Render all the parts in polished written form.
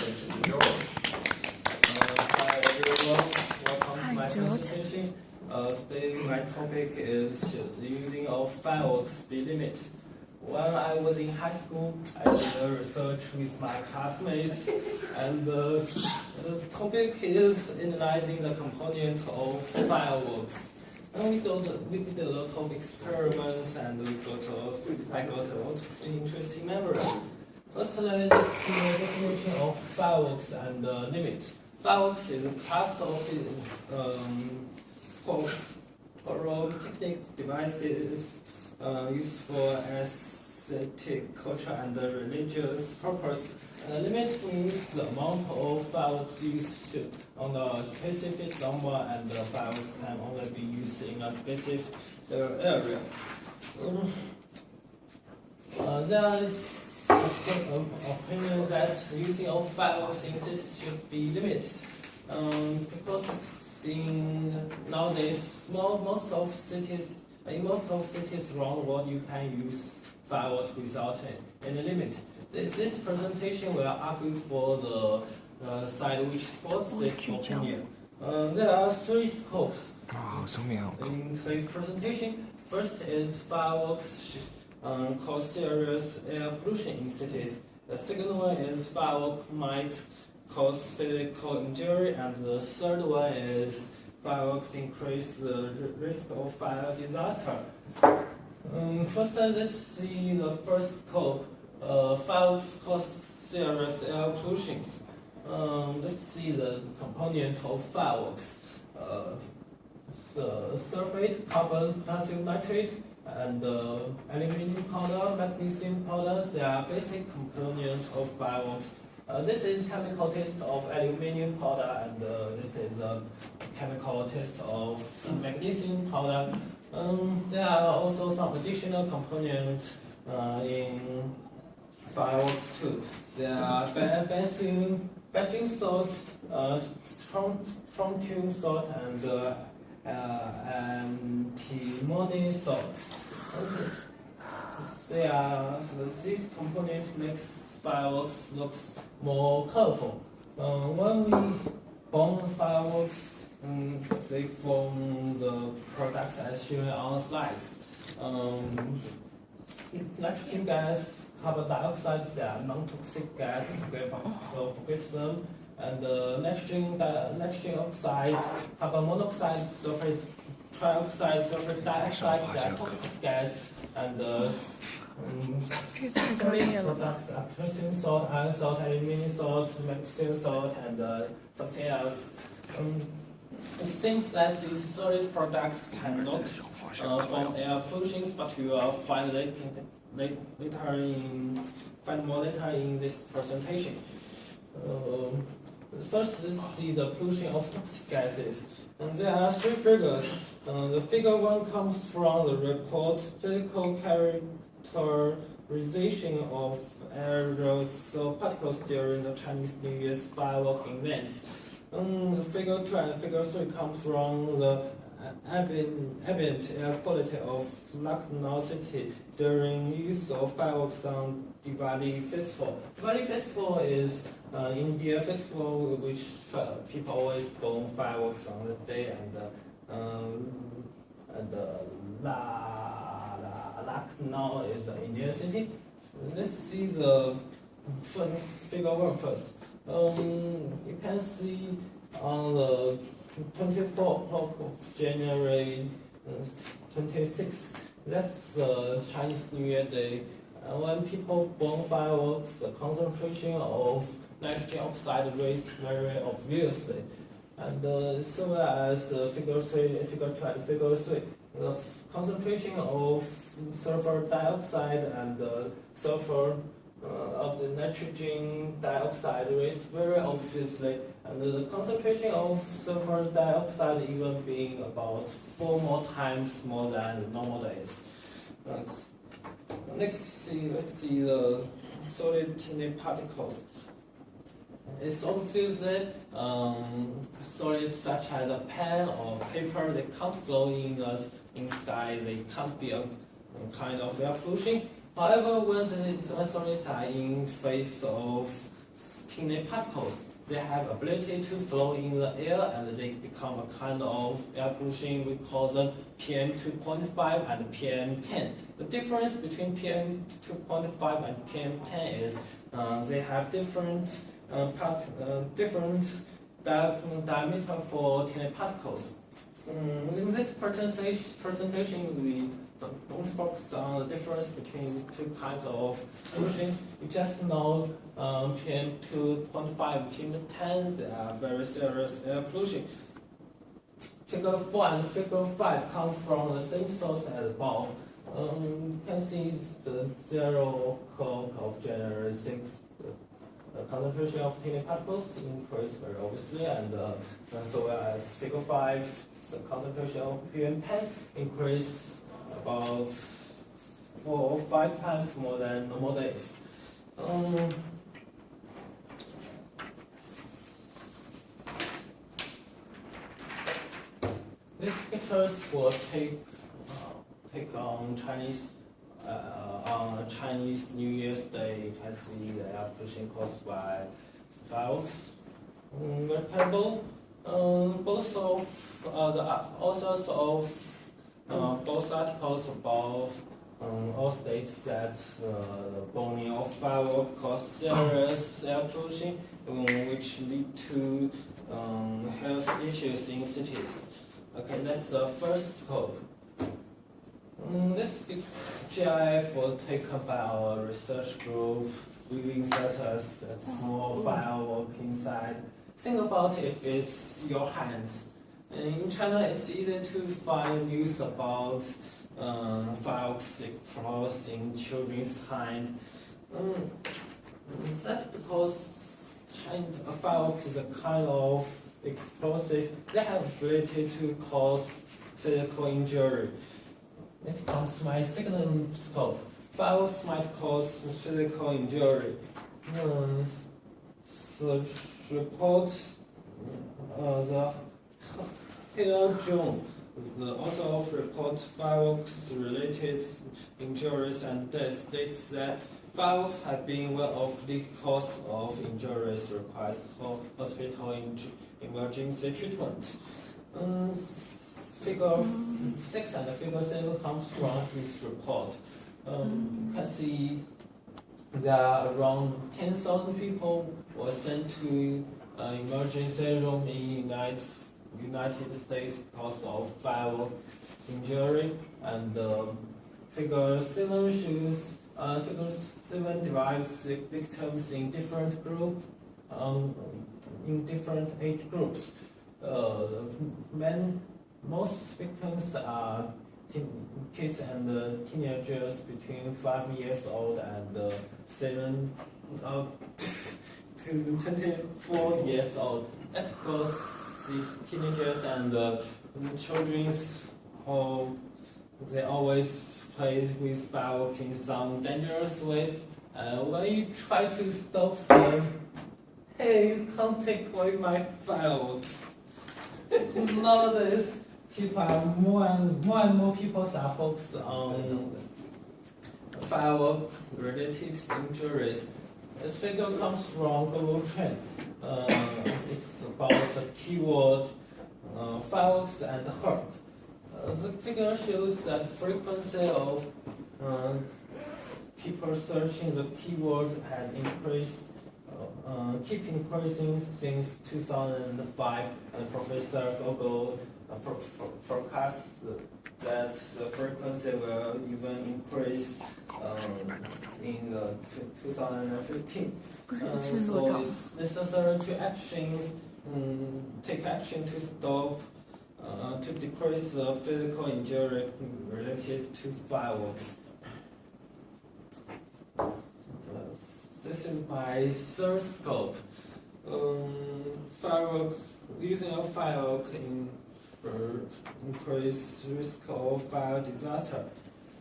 George. Hi everyone, welcome to my presentation. Today my topic is should the using of fireworks be limited? When I was in high school, I did a research with my classmates, and the topic is analyzing the component of fireworks. And we did a lot of experiments, and I got a lot of interesting memories. First, let's see the definition of fireworks and limit. Fireworks is a class of pyrotechnic devices used for aesthetic, cultural, and religious purpose. Limit means the amount of fireworks used on a specific number, and the fireworks can only be used in a specific area. There is opinion that using of fireworks in cities should be limited, because nowadays in most of cities around the world you can use fireworks without any limit. This presentation will argue for the side which supports this opinion. There are three scopes in today's presentation. First is fireworks cause serious air pollution in cities. The second one is fireworks might cause physical injury, and the third one is fireworks increase the risk of fire disaster. First, let's see the first scope. Fireworks cause serious air pollution. Let's see the component of fireworks. The sulfate, carbon, potassium nitrate, and aluminum powder, magnesium powder, they are basic components of fireworks. This is chemical test of aluminum powder, and this is a chemical test of magnesium powder. There are also some additional components in fireworks too. There are bathing salt, strontium salt, and antimony salt. These components makes fireworks looks more colorful. When we burn fireworks, they form the products as shown on slides. Nitrogen gas, carbon dioxide, they are non-toxic gas, so forget them. And nitrogen oxide, carbon monoxide, sulfur trioxide, sulfur dioxide, they are toxic gas. And solid products are potassium salt, iron salt, aluminum salt, magnesium salt, and something else. It seems that these solid products cannot form air pollution, but you will find more later in this presentation. First, let's see the pollution of toxic gases. And there are three figures. The figure one comes from the report physical characterization of aerosol particles during the Chinese New Year's firework events. The figure two and figure three comes from the ambient air quality of Lucknow city during use of fireworks on Diwali festival. Diwali festival is India festival which people always burn fireworks on the day, and Lucknow is an Indian city. Let's see the figure one first. You can see on the 24th of January 26th, that's Chinese New Year Day. When people burn fireworks, the concentration of nitrogen oxide raised very obviously. And similar as figure 2 and figure 3, the concentration of sulfur dioxide and sulfur of the nitrogen dioxide raised very obviously, and the concentration of sulfur dioxide even being about 4 more times more than normal days. Let's see the solid tiny particles. It's obvious that solids such as a pen or paper, they can't flow in sky. They can't be a kind of air pollution. However, when solids are in phase of tiny particles. They have ability to flow in the air and they become a kind of air pollution. We call them PM 2.5 and PM 10. The difference between PM 2.5 and PM 10 is they have different diameter for tiny particles. In this presentation, we don't focus on the difference between two kinds of pollutions. You just know PM 2.5 and PM 10, they are very serious air pollution. Figure 4 and Figure 5 come from the same source as above. You can see the zero curve of January 6th. The concentration of tiny particles increased very obviously, and so as Figure 5, the concentration of PM 10 increased about 4 or 5 times more than normal days. These pictures will take on Chinese New Year's Day. You can see the air pollution caused by fireworks. The table, both of the authors of both articles above all states that the burning of fireworks causes serious air pollution, which lead to health issues in cities. Okay, that's the first scope. This GIF was taken by our research group. We insert a small firework inside. Think about if it's your hands. In China, it's easy to find news about fireworks explodes in children's hands. That's because a firework is a kind of explosive. They have the ability to cause physical injury. It comes to my second scope. Fireworks might cause physical injury. The report, the JIACHENG, the author of report Fireworks-Related Injuries and Deaths, states that fireworks have been one of the causes of injuries requires hospital emergency treatment. Figure 6 and Figure 7 comes from this report. You can see that around 10,000 people were sent to emergency room in United States because of firework injury. And Figure 7 shows Figure 7 divides the victims in different groups, in different age groups. Most victims are kids and teenagers between 5 years old and 7 to 24 years old. That's because these teenagers and children, they always play with fireworks in some dangerous ways. When you try to stop them, hey, you can't take away my fireworks. Nowadays, more and more people are focused on firework-related injuries. This figure comes from global trend. It's about the keyword fireworks and hurt. The figure shows that frequency of people searching the keyword has increased, keep increasing since 2005. And Professor Gogol forecasts that the frequency will even increase in 2015. So it's necessary to take action to stop, to decrease the physical injury related to fireworks. This is my third scope. Using a firework increase risk of fire disaster.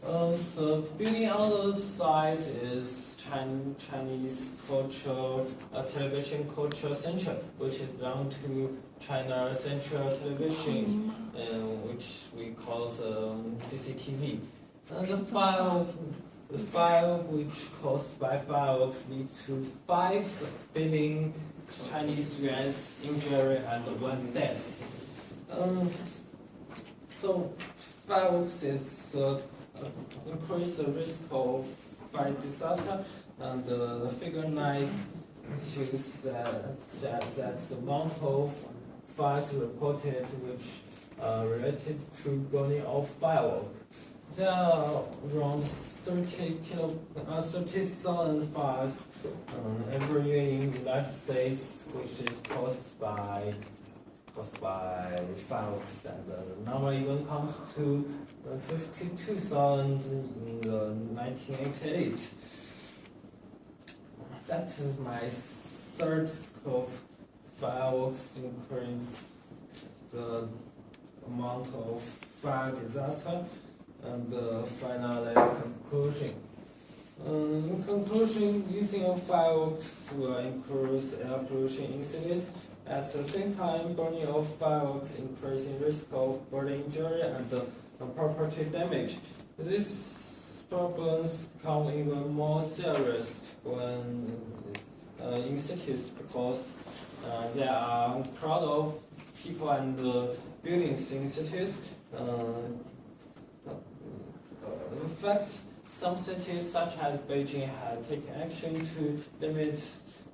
The building on the side is Chinese Cultural Television Culture Center, which is belong to China Central Television, which we call the CCTV. The The fire which caused by fireworks lead to 5 billion Chinese yuan's injury and 1 death. So fireworks is increase the risk of fire disaster, and the figure 9 shows that the amount of fires reported which are related to burning of fireworks. There are around 30,000 fires every year in the United States, which is caused by fireworks, and the number even comes to 52,000 in 1988. That is my third scope. Fireworks increase the amount of fire disaster, and finally conclusion. In conclusion, using of fireworks will increase air pollution in cities. At the same time, burning of fireworks increasing risk of burn injury and property damage. These problems become even more serious when in cities, because there are a crowd of people and buildings in cities. In fact, some cities such as Beijing have taken action to limit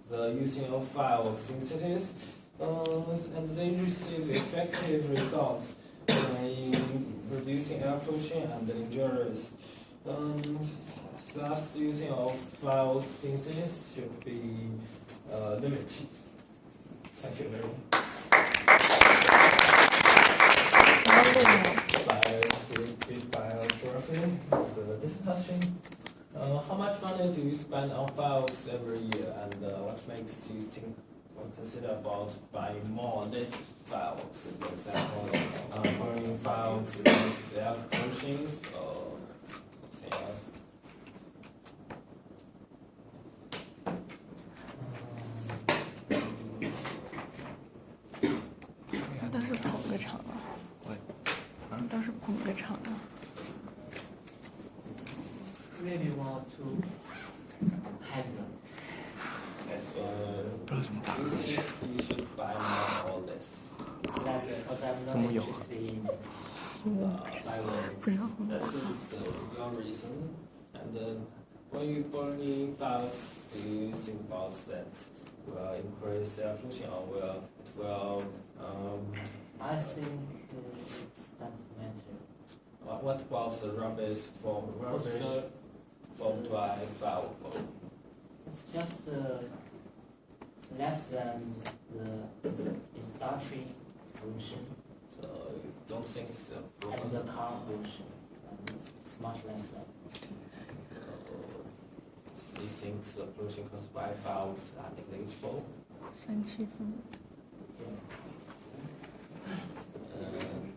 the using of fireworks in cities, and they receive effective results in reducing air pollution and injuries. Thus, using of fireworks in cities should be limited. Thank you very much. Discussion. How much money do you spend on fireworks every year, and what makes you think or consider about buying more or less fireworks? For example, burning fireworks with air pollution or something else. 倒是捧个场啊，倒是捧个场啊。 Maybe want to have them. You think you should buy more or less? That's because I'm not interested in fireworks. That is your reason. And when you burning fireworks, do you think about that will increase air pollution or it will? I think it doesn't matter. What about the rubbish formed by fireworks? It's just less than the industry pollution So you don't think it's a problem? and the car pollution. It's much less than. Do you think the pollution caused by fireworks are negligible? 3-7分。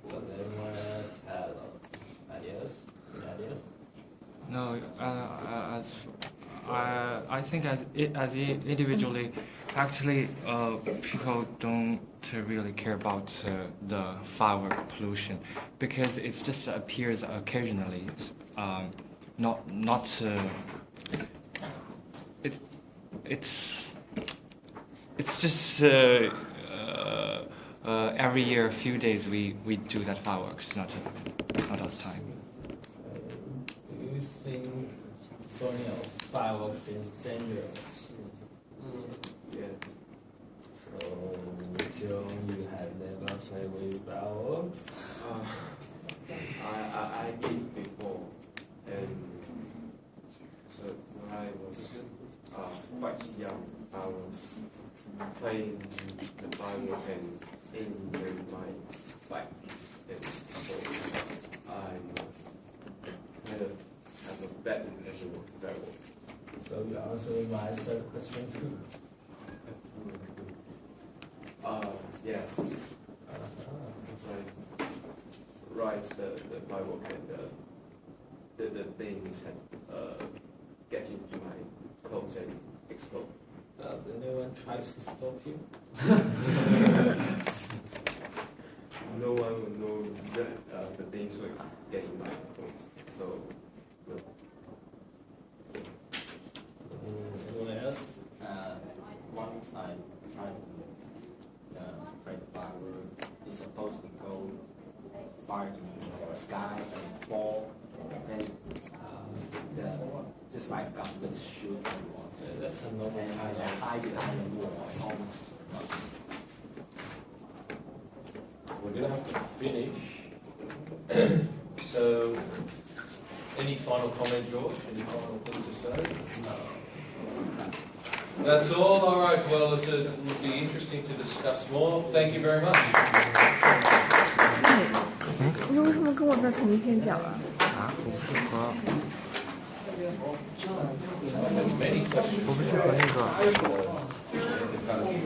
Does anyone else have ideas? Any ideas? No, I think as individually, actually, people don't really care about the firework pollution because it just appears occasionally. It's just every year, a few days we do that fireworks, not all the time. Do you think burning of fireworks is dangerous? Yeah. So, John, you have never played with fireworks? I did before, and so when I was quite young, I was playing the firework and aiming with my bike, and so I kind of have a bad impression of firework. So you answered my third question too. Yes. So I ride the firework and the things get into my clothes and explode. Does anyone try to stop you? No one would know that the things will get in my clothes. So, no. outside trying to create a firework. It's supposed to go far in the sky and fall, and just like government shoot anyone. That's a normal kind of hide behind the wall almost. We're going to have to finish. So, any final comment, George? Any final thing to say? No. That's all? All right. Well, it would be interesting to discuss more. Thank you very much. 你为什么跟我在同一天讲啊？我不是和那个，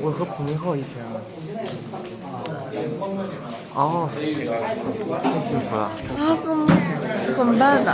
我和普明浩一天啊。哦，太幸福了。啊，怎么办呢？